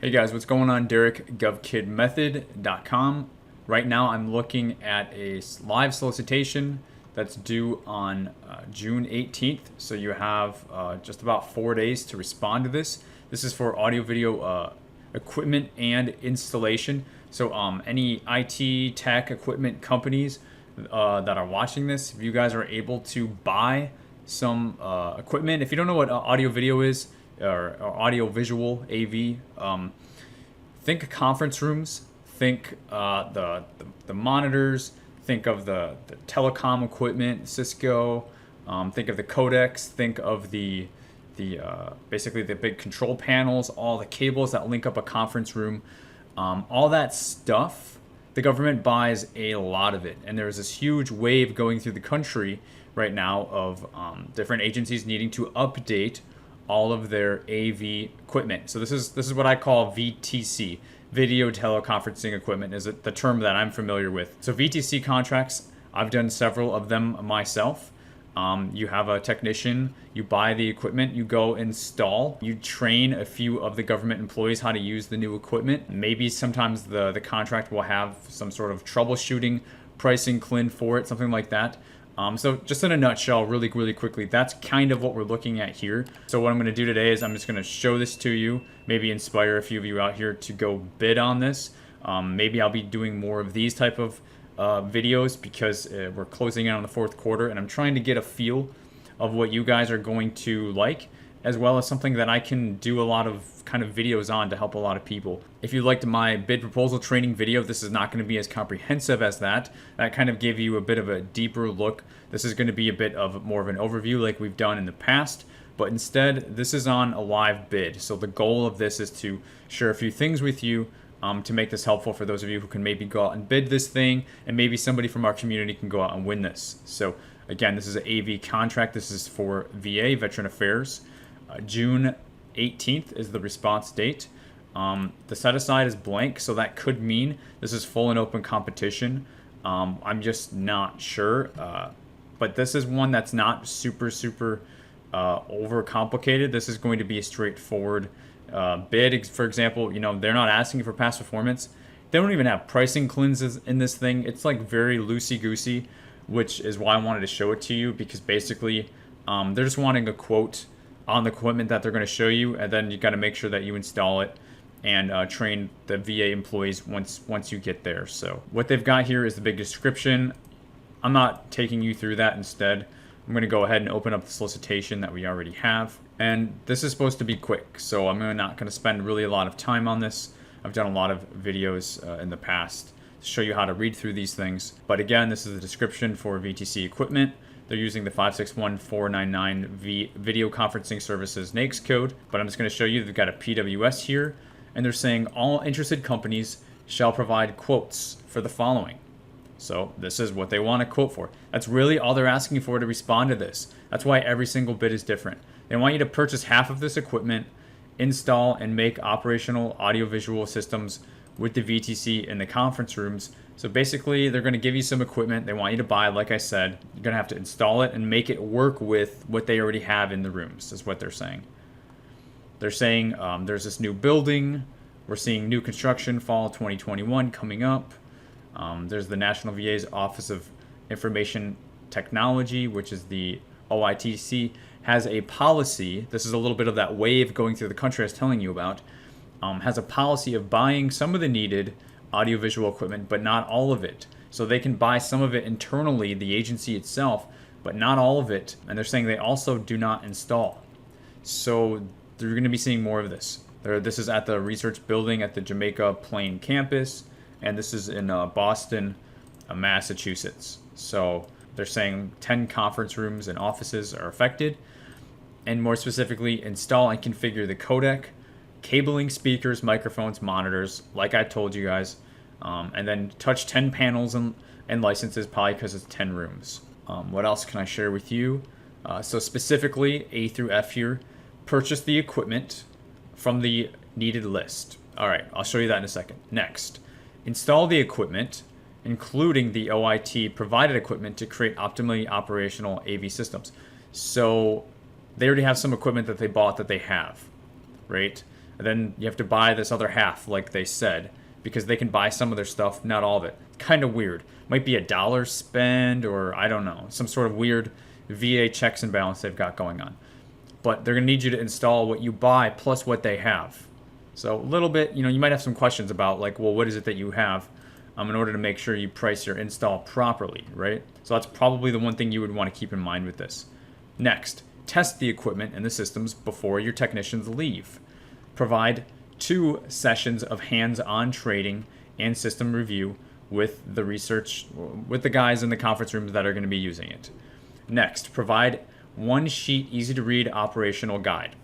Hey guys, what's going on? Derek, GovKidMethod.com. Right now I'm looking at a live solicitation that's due on June 18th. So you have just about 4 days to respond to this. This is for audio video equipment and installation. So any IT tech equipment companies that are watching this, if you guys are able to buy some equipment, if you don't know what audio video is, or audio visual AV, think conference rooms, think the monitors, think of the telecom equipment, Cisco, think of the codecs, think of the basically the big control panels, all the cables that link up a conference room, all that stuff. The government buys a lot of it, and there's this huge wave going through the country right now of different agencies needing to update all of their AV equipment. So this is what I call VTC, video teleconferencing equipment, is the term that I'm familiar with. So VTC contracts, I've done several of them myself. You have a technician, you buy the equipment, you go install, you train a few of the government employees how to use the new equipment. Maybe sometimes the contract will have some sort of troubleshooting, pricing CLIN for it, something like that. So just in a nutshell, really quickly, that's kind of what we're looking at here. So what I'm going to do today is I'm just going to show this to you, maybe inspire a few of you out here to go bid on this. Maybe I'll be doing more of these type of videos because we're closing in on the fourth quarter, and I'm trying to get a feel of what you guys are going to like, as well as something that I can do a lot of kind of videos on to help a lot of people. If you liked my bid proposal training video, this is not going to be as comprehensive as that. That kind of gave you a bit of a deeper look. This is going to be a bit of more of an overview like we've done in the past, but instead this is on a live bid. So the goal of this is to share a few things with you to make this helpful for those of you who can maybe go out and bid this thing, and maybe somebody from our community can go out and win this. So again, this is an AV contract. This is for VA, Veteran Affairs. June 18th is the response date. The set aside is blank, so that could mean this is full and open competition. I'm just not sure, but this is one that's not super overcomplicated. This is going to be a straightforward bid. For example, they're not asking for past performance. They don't even have pricing cleanses in this thing. It's like very loosey-goosey, which is why I wanted to show it to you, because basically they're just wanting a quote on the equipment that they're going to show you, and then you got to make sure that you install it and train the VA employees once you get there. So what they've got here is the big description. I'm not taking you through that. Instead, I'm going to go ahead and open up the solicitation that we already have, and this is supposed to be quick, so I'm not going to spend really a lot of time on this. I've done a lot of videos in the past to show you how to read through these things, but again, this is the description for VTC equipment. They're using the 561.499 video conferencing services NAICS code, but I'm just going to show you they've got a PWS here, and they're saying all interested companies shall provide quotes for the following. So this is what they want to quote for. That's really all they're asking for to respond to this. That's why every single bid is different. They want you to purchase half of this equipment, install and make operational audiovisual systems with the VTC in the conference rooms. So basically, they're going to give you some equipment they want you to buy. Like I said, you're going to have to install it and make it work with what they already have in the rooms, is what they're saying. They're saying there's this new building. We're seeing new construction, fall 2021 coming up. There's the National VA's Office of Information Technology, which is the OITC, has a policy. This is a little bit of that wave going through the country I was telling you about. Has a policy of buying some of the needed audiovisual equipment, but not all of it. So they can buy some of it internally, the agency itself, but not all of it. And they're saying they also do not install. So they're going to be seeing more of this. This is at the research building at the Jamaica Plain campus, and this is in Boston, Massachusetts. So they're saying 10 conference rooms and offices are affected, and more specifically, install and configure the codec, cabling, speakers, microphones, monitors, like I told you guys, and then touch 10 panels and licenses, probably because it's 10 rooms. What else can I share with you? So specifically, A through F here, purchase the equipment from the needed list. All right, I'll show you that in a second. Next, install the equipment, including the OIT provided equipment to create optimally operational AV systems. So they already have some equipment that they bought that they have, right? And then you have to buy this other half, like they said, because they can buy some of their stuff, not all of it. Kind of weird. Might be $1 spend, or I don't know, some sort of weird VA checks and balance they've got going on. But they're going to need you to install what you buy plus what they have. So a little bit, you might have some questions about like, well, what is it that you have in order to make sure you price your install properly, right? So that's probably the one thing you would want to keep in mind with this. Next, test the equipment and the systems before your technicians leave. Provide 2 sessions of hands-on trading and system review with the guys in the conference rooms that are going to be using it. Next, provide 1 sheet easy to read operational guide.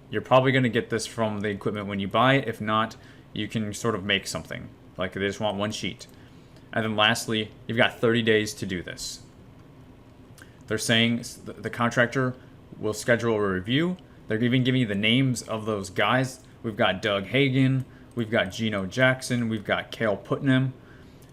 You're probably going to get this from the equipment when you buy it. If not, you can sort of make something. Like they just want 1 sheet. And then lastly, you've got 30 days to do this. They're saying the contractor will schedule a review. They're even giving you the names of those guys. We've got Doug Hagen, we've got Gino Jackson, we've got Cale Putnam,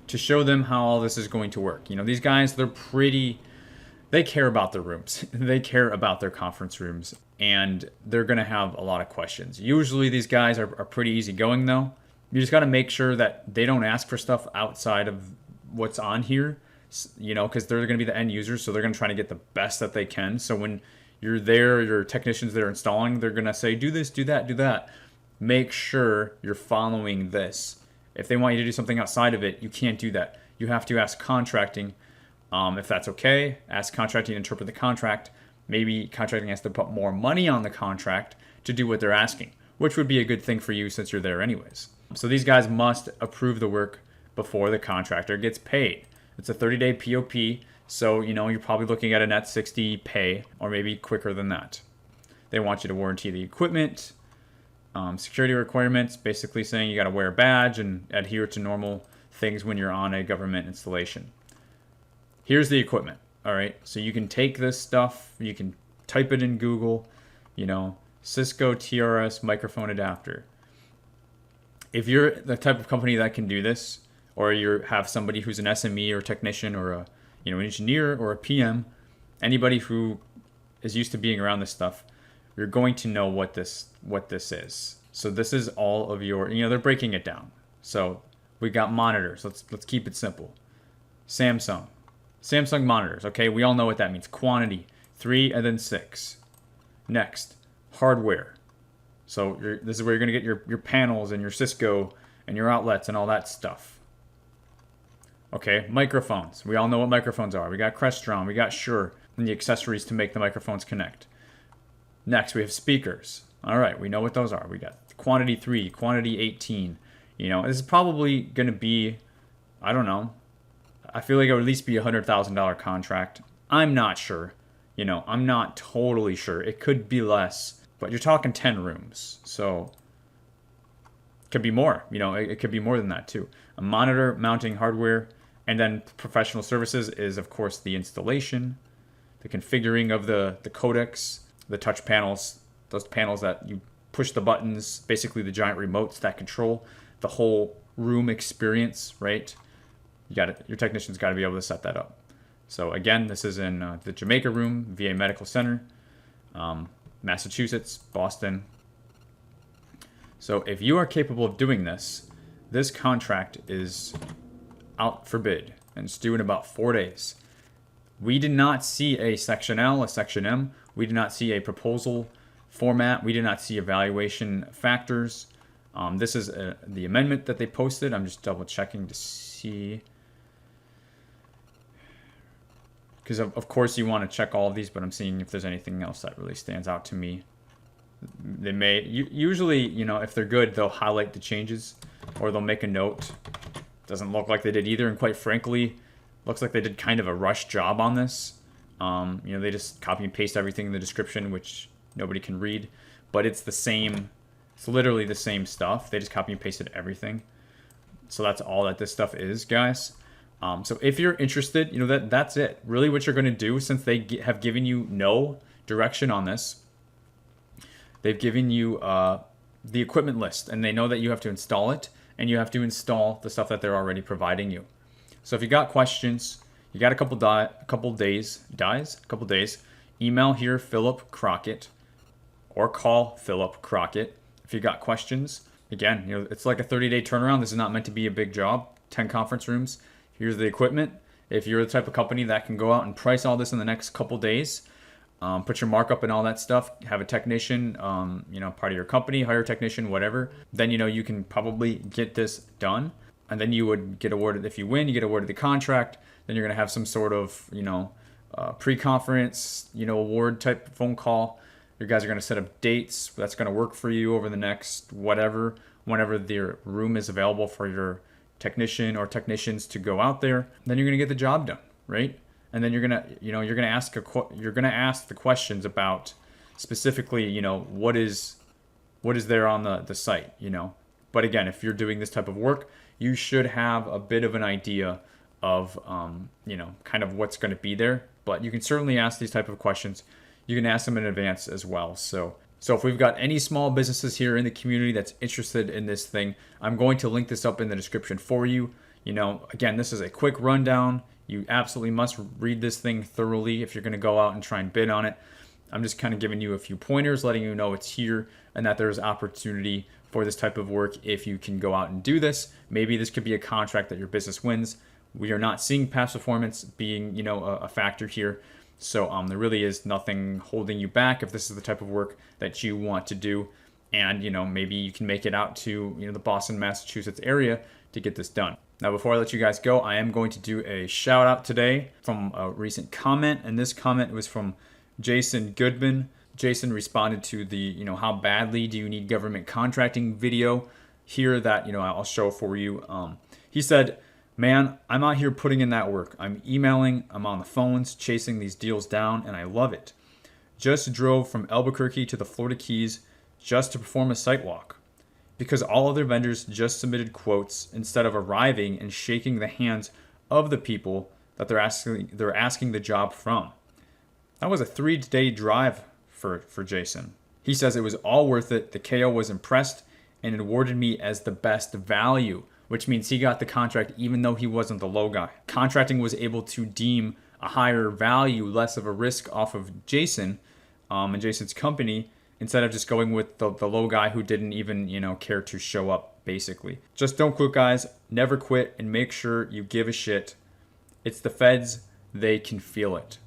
to show them how all this is going to work. These guys, they care about their rooms. They care about their conference rooms, and they're going to have a lot of questions. Usually these guys are pretty easygoing though. You just got to make sure that they don't ask for stuff outside of what's on here, because they're going to be the end users, so they're going to try to get the best that they can. So when you're there, your technicians that are installing, they're going to say, do this, do that, do that. Make sure you're following this. If they want you to do something outside of it, you can't do that. You have to ask contracting if that's okay. Ask contracting to interpret the contract. Maybe contracting has to put more money on the contract to do what they're asking, which would be a good thing for you since you're there anyways. So these guys must approve the work before the contractor gets paid. It's a 30-day POP, so you're probably looking at a net 60 pay, or maybe quicker than that. They want you to warranty the equipment. Security requirements, basically saying you got to wear a badge and adhere to normal things when you're on a government installation. Here's the equipment. All right, so you can take this stuff, you can type it in Google, Cisco TRS microphone adapter. If you're the type of company that can do this, or you have somebody who's an SME or technician or an engineer or a PM, anybody who is used to being around this stuff, you're going to know what this is. So this is all of your, they're breaking it down. So we got monitors. Let's keep it simple. Samsung monitors. Okay, we all know what that means. Quantity 3 and then 6. Next, hardware. So this is where you're going to get your panels and your Cisco and your outlets and all that stuff. Okay, microphones. We all know what microphones are. We got Crestron, we got Shure, and the accessories to make the microphones connect. Next, we have speakers. All right, we know what those are. We got quantity 3, quantity 18. This is probably going to be, I don't know, I feel like it would at least be $100,000 contract. I'm not sure. I'm not totally sure. It could be less, but you're talking 10 rooms. So it could be more. It could be more than that too. A monitor, mounting hardware, and then professional services is, of course, the installation, the configuring of the codecs, the touch panels, those panels that you push the buttons, basically the giant remotes that control the whole room experience, right? Your technician's got to be able to set that up. So again, this is in the Jamaica room, VA Medical Center, Massachusetts, Boston. So if you are capable of doing this, this contract is out for bid, and it's due in about 4 days. We did not see a Section L, a Section M. We did not see a proposal format. We did not see evaluation factors. This is the amendment that they posted. I'm just double checking to see. Because of course you want to check all of these, but I'm seeing if there's anything else that really stands out to me. They may, usually, if they're good, they'll highlight the changes or they'll make a note. Doesn't look like they did either, and quite frankly, looks like they did kind of a rush job on this. They just copy and paste everything in the description, which nobody can read, but it's the same. It's literally the same stuff. They just copy and pasted everything. So that's all that this stuff is, guys. So if you're interested, that's it. Really what you're going to do, since they have given you no direction on this, they've given you the equipment list, and they know that you have to install it, and you have to install the stuff that they're already providing you. So if you got questions, you got a couple days, email here Philip Crockett, or call Philip Crockett if you got questions. Again, it's like a 30-day turnaround. This is not meant to be a big job. 10 conference rooms. Here's the equipment. If you're the type of company that can go out and price all this in the next couple days, put your markup and all that stuff, have a technician, part of your company, hire a technician, whatever, then, you can probably get this done. And then you would get awarded, if you win, you get awarded the contract. Then you're going to have some sort of, pre-conference, award type phone call. You guys are going to set up dates that's going to work for you over the next whatever, whenever the room is available for your technician or technicians to go out there. Then you're going to get the job done, right? And then you're going to ask the questions about specifically, what is there on the site, But again, if you're doing this type of work, you should have a bit of an idea of, kind of what's going to be there. But you can certainly ask these type of questions. You can ask them in advance as well. So if we've got any small businesses here in the community that's interested in this thing, I'm going to link this up in the description for you. Again, this is a quick rundown. You absolutely must read this thing thoroughly if you're going to go out and try and bid on it. I'm just kind of giving you a few pointers, letting you know it's here and that there's opportunity for this type of work if you can go out and do this. Maybe this could be a contract that your business wins. We are not seeing past performance being, a factor here. So there really is nothing holding you back if this is the type of work that you want to do. And, maybe you can make it out to, the Boston, Massachusetts area to get this done. Now, before I let you guys go, I am going to do a shout out today from a recent comment. And this comment was from Jason Goodman. Jason responded to the, how badly do you need government contracting video here that, I'll show for you. He said, man, I'm out here putting in that work. I'm emailing, I'm on the phones, chasing these deals down, and I love it. Just drove from Albuquerque to the Florida Keys just to perform a site walk because all other vendors just submitted quotes instead of arriving and shaking the hands of the people that they're asking the job from. That was a 3-day drive for Jason. He says it was all worth it. The KO was impressed and awarded me as the best value, which means he got the contract even though he wasn't the low guy. Contracting was able to deem a higher value, less of a risk off of Jason and Jason's company instead of just going with the low guy who didn't even, care to show up, basically. Just don't quit, guys. Never quit, and make sure you give a shit. It's the feds. They can feel it.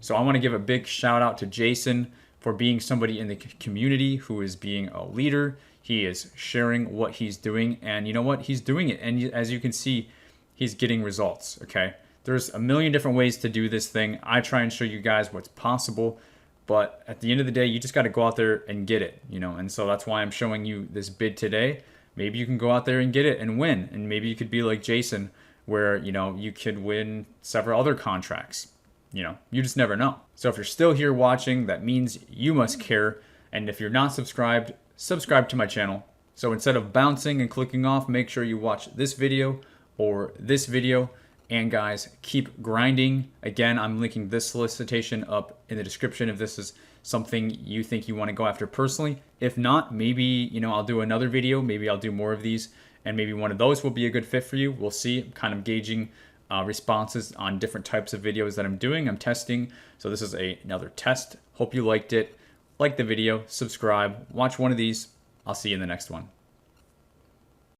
So I want to give a big shout out to Jason for being somebody in the community who is being a leader. He is sharing what he's doing, and you know what? He's doing it. And as you can see, he's getting results, okay? There's a million different ways to do this thing. I try and show you guys what's possible, but at the end of the day, you just got to go out there and get it, And so that's why I'm showing you this bid today. Maybe you can go out there and get it and win, and maybe you could be like Jason where, you could win several other contracts. You just never know. So if you're still here watching, that means you must care. And if you're not subscribed, subscribe to my channel. So instead of bouncing and clicking off, make sure you watch this video or this video. And guys, keep grinding. Again, I'm linking this solicitation up in the description if this is something you think you want to go after personally. If not, maybe, I'll do another video. Maybe I'll do more of these. And maybe one of those will be a good fit for you. We'll see. I'm kind of gauging responses on different types of videos that I'm doing. I'm testing. So this is another test. Hope you liked it. Like the video, subscribe, watch one of these. I'll see you in the next one.